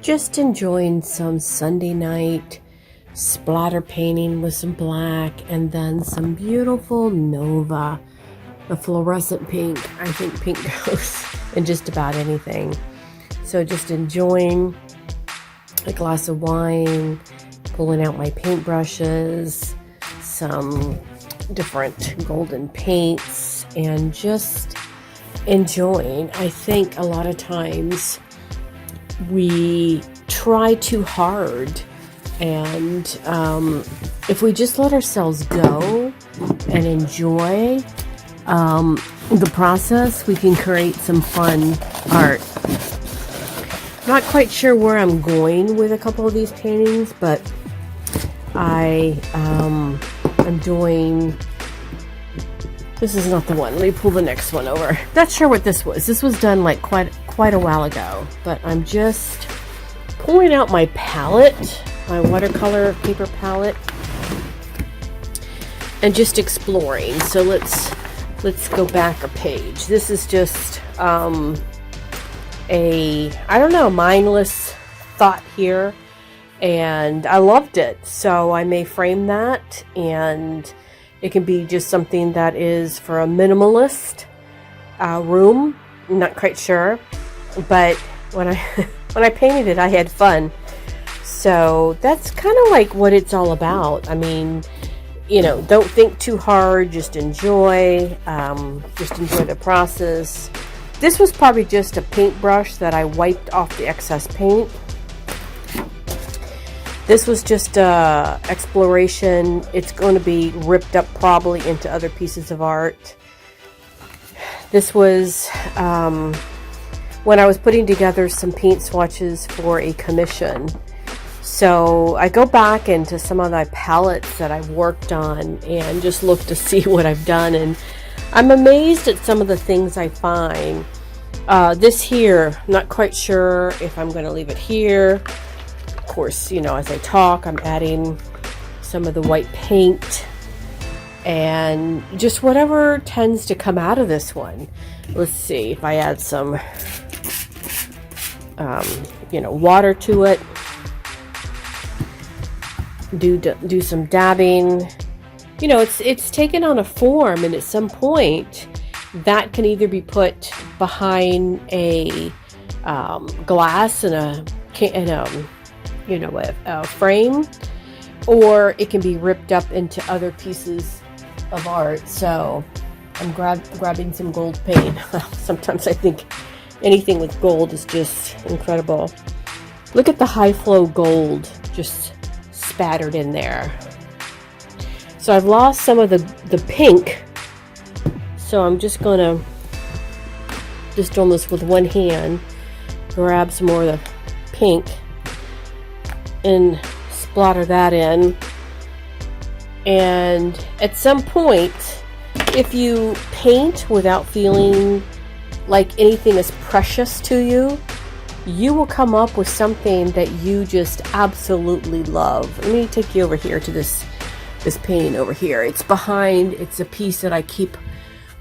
just enjoying some Sunday night splatter painting with some black and then some beautiful Nova, the fluorescent pink. I think pink goes in just about anything. So just enjoying a glass of wine, pulling out my paintbrushes, some different golden paints, and just enjoying. I think a lot of times we try too hard, and if we just let ourselves go and enjoy the process, we can create some fun art. Not quite sure where I'm going with a couple of these paintings, but I'm doing, this is not the one. Let me pull the next one over. Not sure what this was. This was done like quite a while ago, but I'm just pulling out my palette, my watercolor paper palette, and just exploring. So let's go back a page. This is just I don't know, mindless thought here, and I loved it, so I may frame that, and it can be just something that is for a minimalist room. I'm not quite sure, but when I painted it, I had fun. So that's kind of like what it's all about. I mean, you know, don't think too hard, just enjoy the process. This was probably just a paintbrush that I wiped off the excess paint. This was just exploration. It's going to be ripped up probably into other pieces of art. This was when I was putting together some paint swatches for a commission. So I go back into some of my palettes that I've worked on and just look to see what I've done, and I'm amazed at some of the things I find. This here, I'm not quite sure if I'm going to leave it here. Of course, you know, as I talk, I'm adding some of the white paint and just whatever tends to come out of this one. Let's see if I add some, you know, water to it. Do some dabbing. You know, it's taken on a form, and at some point that can either be put behind a glass and a frame, or it can be ripped up into other pieces of art. So I'm grabbing some gold paint. Sometimes I think anything with gold is just incredible. Look at the high flow gold just spattered in there. So I've lost some of the pink, so I'm just gonna almost with one hand grab some more of the pink and splatter that in. And at some point, if you paint without feeling like anything is precious to you, you will come up with something that you just absolutely love. Let me take you over here to this painting over here. It's a piece that I keep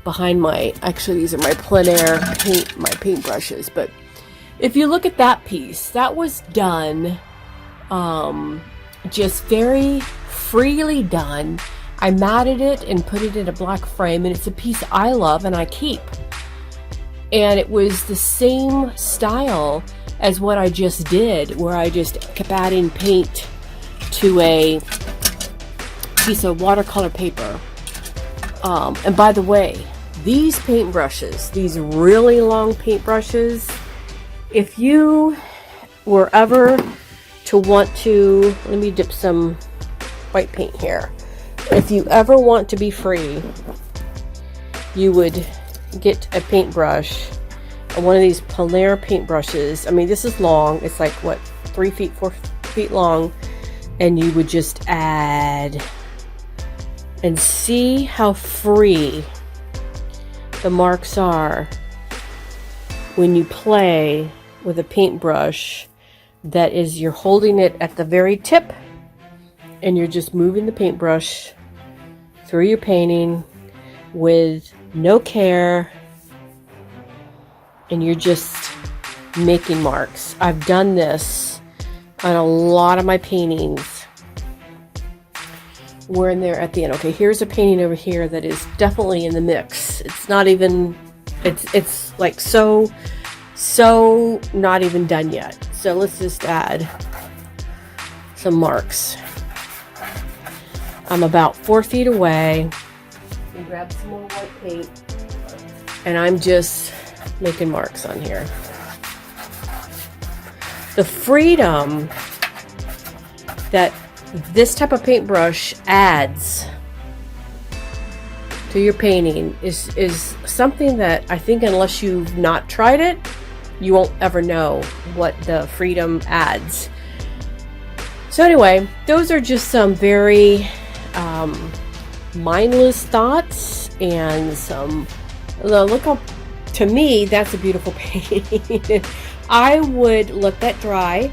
behind actually these are my plein air paintbrushes. But if you look at that piece, that was done just very freely done. I matted it and put it in a black frame, and it's a piece I love and I keep. And it was the same style as what I just did, where I just kept adding paint to a piece of watercolor paper. And by the way, these paintbrushes, these really long paintbrushes, if you were ever to want to, let me dip some white paint here. If you ever want to be free, you would get a paintbrush, one of these Plein Air paintbrushes. I mean, this is long. It's like, what, 3 feet, 4 feet long. And you would just add and see how free the marks are when you play with a paintbrush. That is, you're holding it at the very tip and you're just moving the paintbrush through your painting with no care, and you're just making marks. I've done this on a lot of my paintings. We're in there at the end. Okay, here's a painting over here that is definitely in the mix. It's not even, it's like so not even done yet. So let's just add some marks. I'm about 4 feet away. And grab some more white paint. And I'm just making marks on here. The freedom that this type of paintbrush adds to your painting is something that I think unless you've not tried it, you won't ever know what the freedom adds. So anyway, those are just some very mindless thoughts and some, look how, to me, that's a beautiful painting. I would let that dry.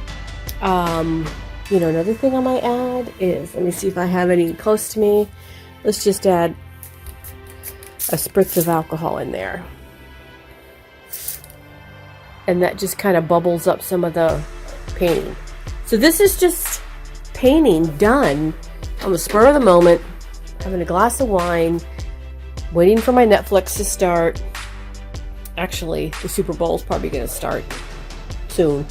You know, another thing I might add is, let me see if I have any close to me. Let's just add a spritz of alcohol in there. And that just kind of bubbles up some of the painting. So this is just painting done on the spur of the moment, having a glass of wine, waiting for my Netflix to start. Actually, the Super Bowl is probably going to start soon.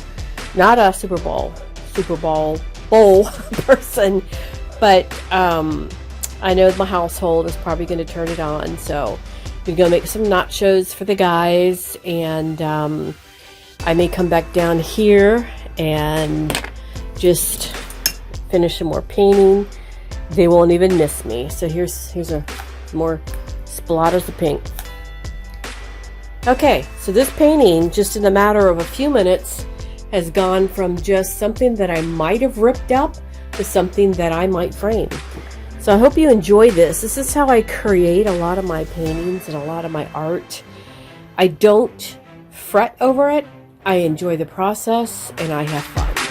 Not a Super Bowl person, but I know my household is probably going to turn it on. So we're going to make some nachos for the guys, and I may come back down here and just finish some more painting. They won't even miss me. So here's a more splatters of pink. Okay, so this painting, just in a matter of a few minutes, has gone from just something that I might have ripped up to something that I might frame. So I hope you enjoy this. This is how I create a lot of my paintings and a lot of my art. I don't fret over it. I enjoy the process and I have fun.